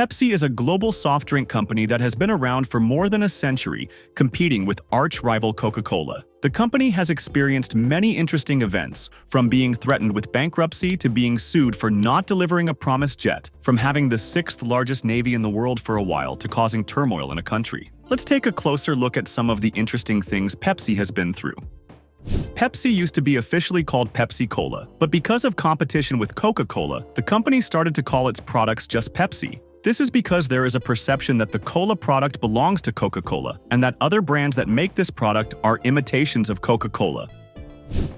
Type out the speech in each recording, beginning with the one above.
Pepsi is a global soft drink company that has been around for more than a century, competing with arch-rival Coca-Cola. The company has experienced many interesting events, from being threatened with bankruptcy to being sued for not delivering a promised jet, from having the sixth largest navy in the world for a while to causing turmoil in a country. Let's take a closer look at some of the interesting things Pepsi has been through. Pepsi used to be officially called Pepsi Cola, but because of competition with Coca-Cola, the company started to call its products just Pepsi. This is because there is a perception that the cola product belongs to Coca-Cola, and that other brands that make this product are imitations of Coca-Cola.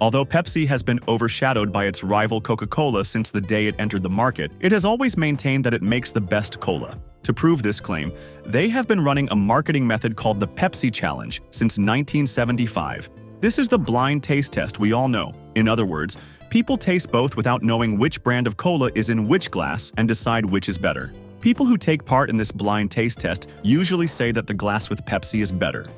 Although Pepsi has been overshadowed by its rival Coca-Cola since the day it entered the market, it has always maintained that it makes the best cola. To prove this claim, they have been running a marketing method called the Pepsi Challenge since 1975. This is the blind taste test we all know. In other words, people taste both without knowing which brand of cola is in which glass and decide which is better. People who take part in this blind taste test usually say that the glass with Pepsi is better.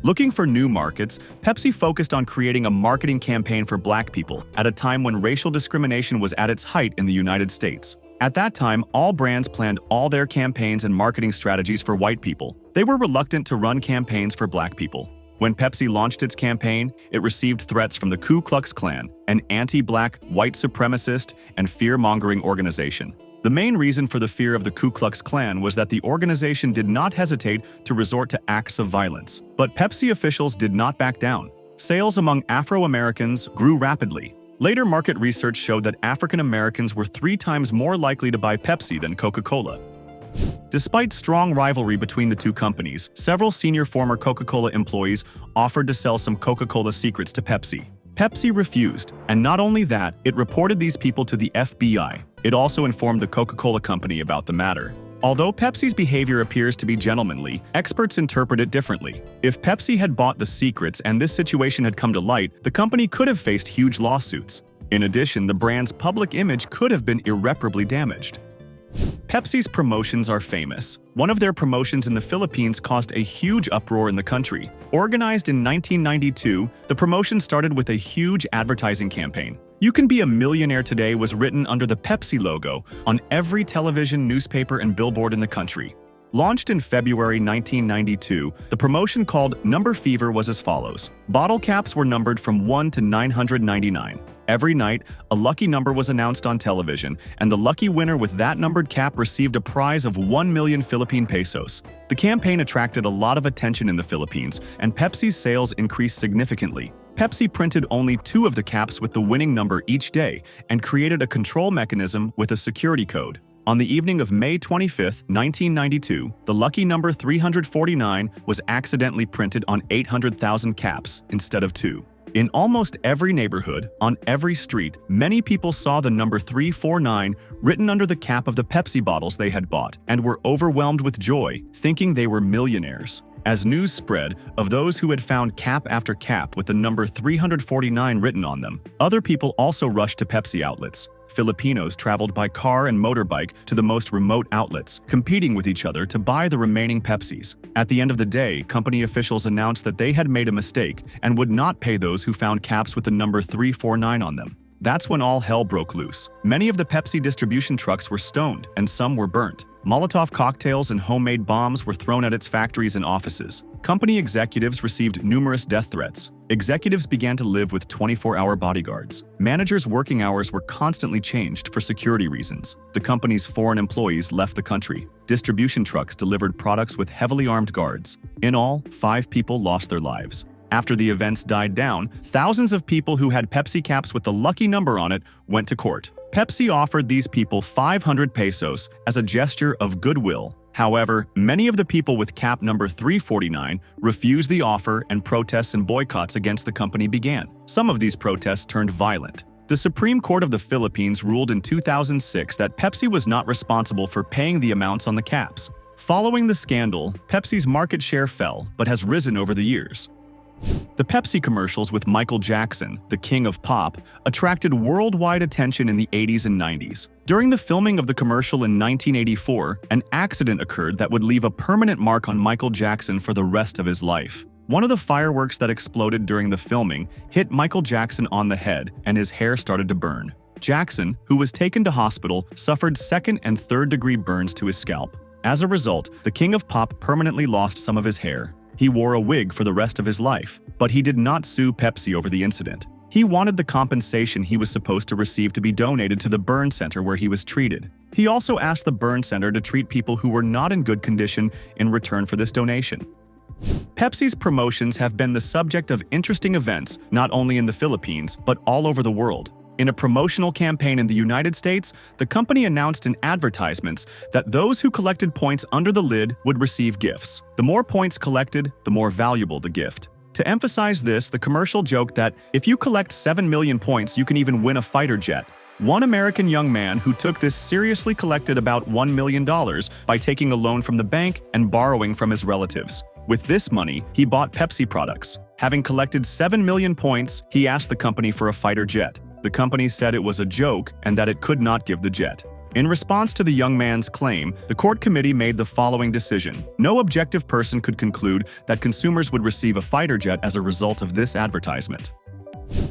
Looking for new markets, Pepsi focused on creating a marketing campaign for Black people at a time when racial discrimination was at its height in the United States. At that time, all brands planned all their campaigns and marketing strategies for white people. They were reluctant to run campaigns for Black people. When Pepsi launched its campaign, it received threats from the Ku Klux Klan, an anti-Black, white supremacist, and fear-mongering organization. The main reason for the fear of the Ku Klux Klan was that the organization did not hesitate to resort to acts of violence. But Pepsi officials did not back down. Sales among Afro-Americans grew rapidly. Later market research showed that African Americans were 3 times more likely to buy Pepsi than Coca-Cola. Despite strong rivalry between the two companies, several senior former Coca-Cola employees offered to sell some Coca-Cola secrets to Pepsi. Pepsi refused, and not only that, it reported these people to the FBI. It also informed the Coca-Cola company about the matter. Although Pepsi's behavior appears to be gentlemanly, experts interpret it differently. If Pepsi had bought the secrets and this situation had come to light, the company could have faced huge lawsuits. In addition, the brand's public image could have been irreparably damaged. Pepsi's promotions are famous. One of their promotions in the Philippines caused a huge uproar in the country. Organized in 1992, the promotion started with a huge advertising campaign. "You can be a millionaire today" was written under the Pepsi logo on every television, newspaper, and billboard in the country. Launched in February 1992, the promotion called Number Fever was as follows. Bottle caps were numbered from 1 to 999. Every night, a lucky number was announced on television, and the lucky winner with that numbered cap received a prize of 1 million Philippine pesos. The campaign attracted a lot of attention in the Philippines, and Pepsi's sales increased significantly. Pepsi printed only 2 of the caps with the winning number each day and created a control mechanism with a security code. On the evening of May 25, 1992, the lucky number 349 was accidentally printed on 800,000 caps instead of 2. In almost every neighborhood, on every street, many people saw the number 349 written under the cap of the Pepsi bottles they had bought and were overwhelmed with joy, thinking they were millionaires. As news spread of those who had found cap after cap with the number 349 written on them, other people also rushed to Pepsi outlets. Filipinos traveled by car and motorbike to the most remote outlets, competing with each other to buy the remaining Pepsis. At the end of the day, company officials announced that they had made a mistake and would not pay those who found caps with the number 349 on them. That's when all hell broke loose. Many of the Pepsi distribution trucks were stoned, and some were burnt. Molotov cocktails and homemade bombs were thrown at its factories and offices. Company executives received numerous death threats. Executives began to live with 24-hour bodyguards. Managers' working hours were constantly changed for security reasons. The company's foreign employees left the country. Distribution trucks delivered products with heavily armed guards. In all, 5 people lost their lives. After the events died down, thousands of people who had Pepsi caps with the lucky number on it went to court. Pepsi offered these people 500 pesos as a gesture of goodwill. However, many of the people with cap number 349 refused the offer, and protests and boycotts against the company began. Some of these protests turned violent. The Supreme Court of the Philippines ruled in 2006 that Pepsi was not responsible for paying the amounts on the caps. Following the scandal, Pepsi's market share fell but has risen over the years. The Pepsi commercials with Michael Jackson, the king of pop, attracted worldwide attention in the 80s and 90s. During the filming of the commercial in 1984, an accident occurred that would leave a permanent mark on Michael Jackson for the rest of his life. One of the fireworks that exploded during the filming hit Michael Jackson on the head, and his hair started to burn. Jackson, who was taken to hospital, suffered second- and third-degree burns to his scalp. As a result, the King of Pop permanently lost some of his hair. He wore a wig for the rest of his life, but he did not sue Pepsi over the incident. He wanted the compensation he was supposed to receive to be donated to the burn center where he was treated. He also asked the burn center to treat people who were not in good condition in return for this donation. Pepsi's promotions have been the subject of interesting events not only in the Philippines, but all over the world. In a promotional campaign in the United States, the company announced in advertisements that those who collected points under the lid would receive gifts. The more points collected, the more valuable the gift. To emphasize this, the commercial joked that if you collect 7 million points, you can even win a fighter jet. One American young man who took this seriously collected about $1 million by taking a loan from the bank and borrowing from his relatives. With this money, he bought Pepsi products. Having collected 7 million points, he asked the company for a fighter jet. The company said it was a joke and that it could not give the jet. In response to the young man's claim, the court committee made the following decision. No objective person could conclude that consumers would receive a fighter jet as a result of this advertisement.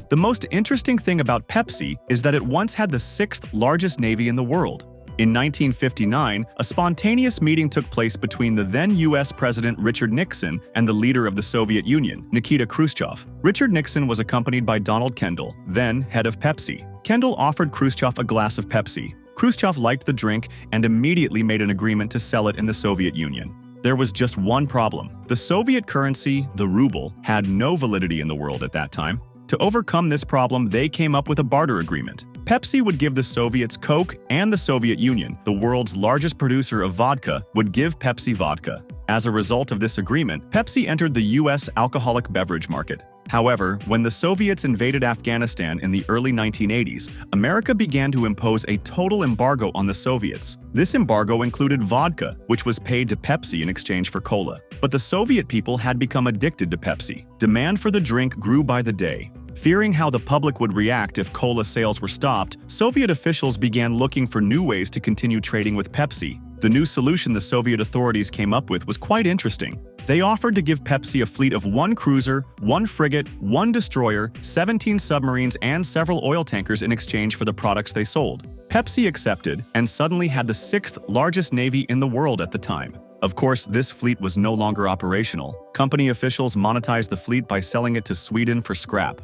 The most interesting thing about Pepsi is that it once had the sixth largest navy in the world. In 1959, a spontaneous meeting took place between the then U.S. President Richard Nixon and the leader of the Soviet Union, Nikita Khrushchev. Richard Nixon was accompanied by Donald Kendall, then head of Pepsi. Kendall offered Khrushchev a glass of Pepsi. Khrushchev liked the drink and immediately made an agreement to sell it in the Soviet Union. There was just one problem. The Soviet currency, the ruble, had no validity in the world at that time. To overcome this problem, they came up with a barter agreement. Pepsi would give the Soviets Coke, and the Soviet Union, the world's largest producer of vodka, would give Pepsi vodka. As a result of this agreement, Pepsi entered the U.S. alcoholic beverage market. However, when the Soviets invaded Afghanistan in the early 1980s, America began to impose a total embargo on the Soviets. This embargo included vodka, which was paid to Pepsi in exchange for cola. But the Soviet people had become addicted to Pepsi. Demand for the drink grew by the day. Fearing how the public would react if cola sales were stopped, Soviet officials began looking for new ways to continue trading with Pepsi. The new solution the Soviet authorities came up with was quite interesting. They offered to give Pepsi a fleet of 1 cruiser, 1 frigate, 1 destroyer, 17 submarines, and several oil tankers in exchange for the products they sold. Pepsi accepted and suddenly had the 6th largest navy in the world at the time. Of course, this fleet was no longer operational. Company officials monetized the fleet by selling it to Sweden for scrap.